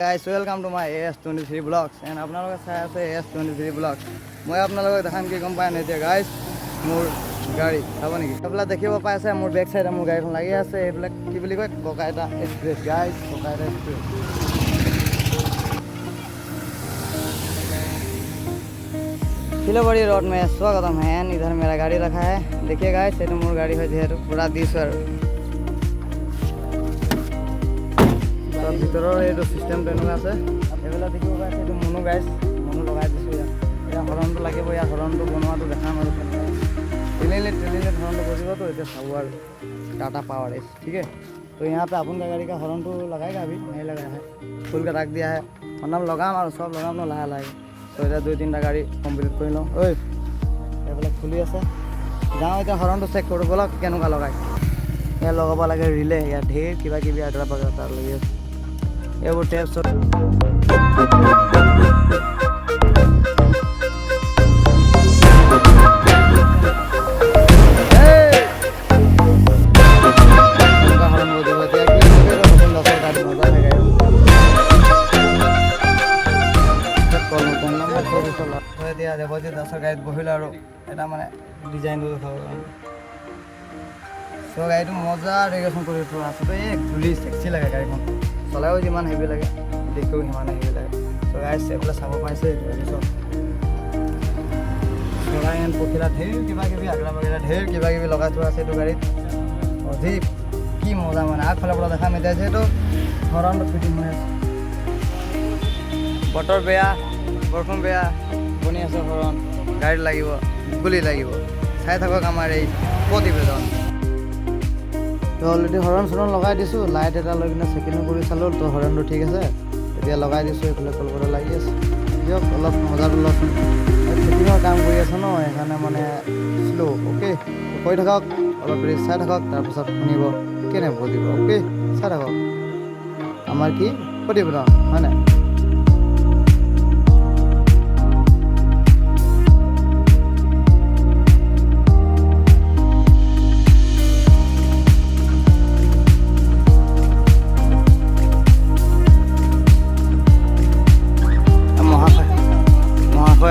Guys, welcome to my AS23 vlogs and আপোনালোকে চাই আছে AS23 vlogs মই আপোনালোকক দেখাম কি গম পায় নাই গাইস মোৰ গাড়ী চাব নেকি আপোনালোকে দেখিব পাই আছে মোৰ বেক সাইডে মোৰ গাড়ীখন লাগি আছে এইবিলাক কি বুলি কয় ককাইটা এক্সপ্ৰেছ গাইস ককাইটা এক্সপ্ৰেছ खिलोबड़ी रोड में स्वागतम है इधर मेरा गाड़ी रखा है देखिए गाइस ये मोर गाड़ी है जेहेतु पूरा दिस और ভিতৰৰ এইটো সিস্টেম তেনেকুৱা আছে এবেলা দেখিব গাইছ এইটো মনো গাইছ মনো লগাই দিছো এটা হৰণটো লাগিব ইয়া হৰণটো বনোৱাটো দেখাম আৰু টেলিলে हॉर्न बजिब तो इसे सब टाटा पावर एस ठीक है। तो यहाँ पे अपन का गाड़ी का हॉर्न तो लगाएगा अभी नहीं लगाया है फुल का रख दिया है मतलब लगाम और सब लगाम न लाहे लागे तो इतना 2-3टा गाड़ी कम्प्लीट कर लो ये खुली আছে যাওঁ এতিয়া হৰণটো চেক কৰোঁ বলক কেনেকুৱা লগাই ইয়াত লগাব লাগে ৰিলে ইয়াত ঢেৰ কিবা কিবি আদৰা পাগৰা তাৰ লাগি আছে এইবোৰ টেপ চব দিয়া যাব যে 10 গাড়ীত বহিলে আৰু এটা মানে ডিজাইনটো দেখাব সো গাড়ীটো মজা ৰেগুলেশ্যন কৰি থোৱা আছে তো এই ধুলি সেক্সি লাগে গাড়ীখন চলাও যিমান হেভি লাগে দেখিও সিমান হেভি লাগে সো গাইছ এইফালে চাব পাইছে চলাইন পখিলা ঢেৰ কিবা কিবি আগলা বাগেৰা ঢেৰ কিবা কিবি লগাই থোৱা আছে এইটো গাড়ীত অধিক কি মজা মানে আগফালৰ পৰা দেখা মেটাই আছে এইটো হৰণটো ফিটিং হৈ আছে বতৰ বেয়া বৰষুণ বেয়া বনি আছে হৰণ গাড়ী লাগিব গুলি লাগিব চাই থাকক আমাৰ এই প্ৰতিবেদন তো অলৰেডি হৰণ চৰণ লগাই দিছোঁ লাইট এটা লৈ কিনে চেকিং কৰি চালোঁ তো হৰণটো ঠিক আছে এতিয়া লগাই দিছোঁ এইফালে কলকটা লাগি আছে দিয়ক অলপ মজাটো লওকচোন চেকিঙৰ কাম কৰি আছে ন সেইকাৰণে মানে শ্ল' অ'কে কৈ থাকক অলপ দেৰি চাই থাকক তাৰপিছত শুনিব কেনে বুজিব অ'কে চাই থাকক আমাৰ কি প্ৰতিবেদন হয় নাই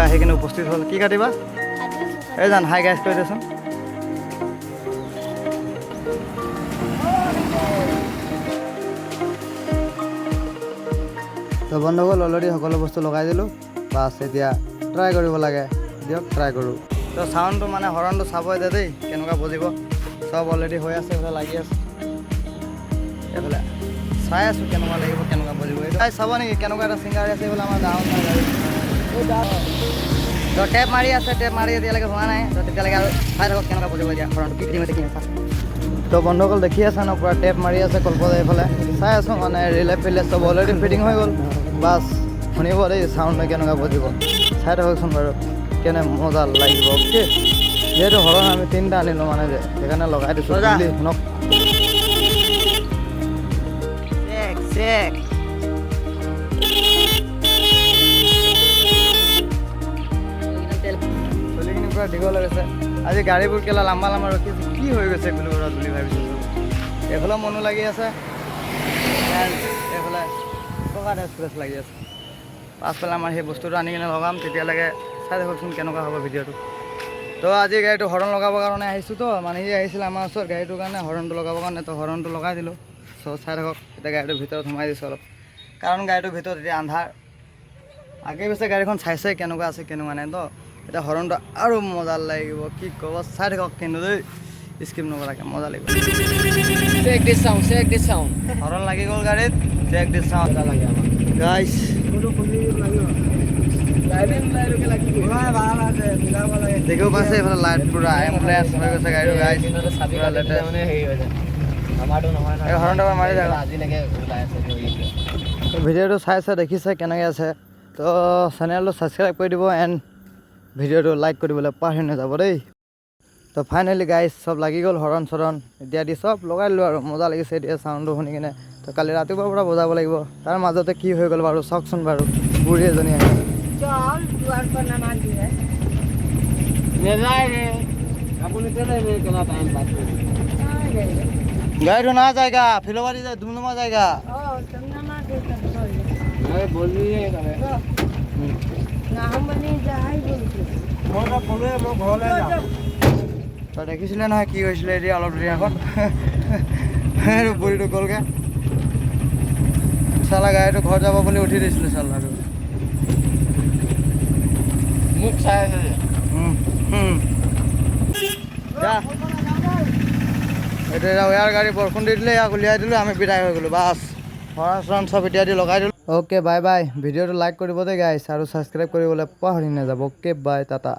আহি কিনে উপস্থিত হ'ল কি কাটিবা এই জান হাই গাইজ কৈ দেচোন তো বন্ধুসকল অলৰেডি সকলো বস্তু লগাই দিলোঁ বাছ এতিয়া ট্ৰাই কৰিব লাগে দিয়ক ট্ৰাই কৰোঁ তো চাউণ্ডটো মানে হৰণটো চাব এতিয়া দেই কেনেকুৱা বজিব চব অলৰেডি হৈ আছে এইফালে লাগি আছে এইফালে চাই আছোঁ কেনেকুৱা লাগিব কেনেকুৱা বজিব এইটো চাব নেকি কেনেকুৱা এটা ছিংগাৰ আছে এইফালে আমাৰ গাঁৱত গাড়ী তো টেপ মাৰি আছে টেপ মাৰি এতিয়ালৈকে হোৱা নাই তো তেতিয়ালৈকে আৰু চাই থাকক কেনেকুৱা বজিব এতিয়া হৰণটো কি ফিটিং হৈছে কি নাই তো বন্ধুসকল দেখি আছে ন পূৰা টেপ মাৰি আছে কলপতা এইফালে চাই আছোঁ মানে ৰিলে ফিলে চব অলৰেডি ফিটিং হৈ গ'ল বাছ শুনিব দেই চাউণ্ডটো কেনেকুৱা বজিব চাই থাককচোন বাৰু কেনে মজা লাগিব অ'কে যিহেতু হৰণ আমি 3টা আনিলোঁ মানে যে সেইকাৰণে লগাই দিছোঁ শুনক দীঘল হৈ গৈছে আজি গাড়ীবোৰ কেলা লাম্বা লাম্বা ৰখিছে কি হৈ গৈছে বুলি ভাবিছোঁ এইফালে মনো লাগি আছে এইফালে টকা এক্সপ্ৰেছ লাগি আছে পাছফালে আমাৰ সেই বস্তুটো আনি কিনে লগাম তেতিয়ালৈকে চাই থাককচোন কেনেকুৱা হ'ব ভিডিঅ'টো তো আজি গাড়ীটো হৰণ লগাবৰ কাৰণে আহিছোঁ তো মানে সি আহিছিলে আমাৰ ওচৰত গাড়ীটোৰ কাৰণে হৰণটো লগাবৰ কাৰণে তো হৰণটো লগাই দিলোঁ চ' চাই থাকক এতিয়া গাড়ীটোৰ ভিতৰত সোমাই দিছোঁ অলপ কাৰণ গাড়ীটোৰ ভিতৰত এতিয়া আন্ধাৰ আগে পিছে গাড়ীখন চাইছে কেনেকুৱা আছে কেনেকুৱা নাই তো এটা হৰণটো আৰু মজা লাগিব কি ক'ব চাই থাকক কিন্তু দেই স্কিপ নকৰাকৈ মজা লাগিব চেক দিছ চাউণ্ড হৰণ লাগি গ'ল গাড়ীত চেক দিছ চাউণ্ড লাগে আমাৰ গাইছ দেখিব পাইছে এইফালে লাইট পূৰা এম্বুলেঞ্চ হৈ গৈছে গাড়ীটো গাইছ হৰণটো মাৰি থাকক আজিলৈকে ভিডিঅ'টো চাইছে দেখিছে কেনেকৈ আছে তো চেনেলটো ছাবস্ক্ৰাইব কৰি দিব এণ্ড ভিডিঅ'টো লাইক কৰিবলৈ পাহৰি নাযাব দেই তো ফাইনেলি গাইজ চব লাগি গ'ল হৰণ চৰণ এতিয়া দি চব লগাই দিলোঁ আৰু মজা লাগিছে এতিয়া চাউণ্ডটো শুনি কিনে তো কালি ৰাতিপুৱাৰ পৰা বজাব লাগিব তাৰ মাজতে কি হৈ গ'ল বাৰু চাওকচোন বাৰু বুঢ়ী এজনী আহি गाड़ी ना जाएगा फिलवारी जाए दुमनुमा जाएगा তই দেখিছিলে নহয় কি হৈছিলে এতিয়া অলপ দিনাখন বুঢ়ীটো গ'লগৈ চালা গাড়ীটো ঘৰ যাব বুলি উঠি দিছিলে চালাটো মোক চাই আছে এতিয়া ইয়াৰ গাড়ী বৰষুণ দি দিলে ইয়াক উলিয়াই দিলোঁ আমি বিদায় হৈ গ'লোঁ বাছ হৰণ চব এতিয়া দি লগাই দিলোঁ অ'কে বাই বাই ভিডিঅ'টো লাইক কৰিব দেই গাইছ আৰু ছাবস্ক্ৰাইব কৰিবলৈ পাহৰি নাযাব অ'কে বাই টাটা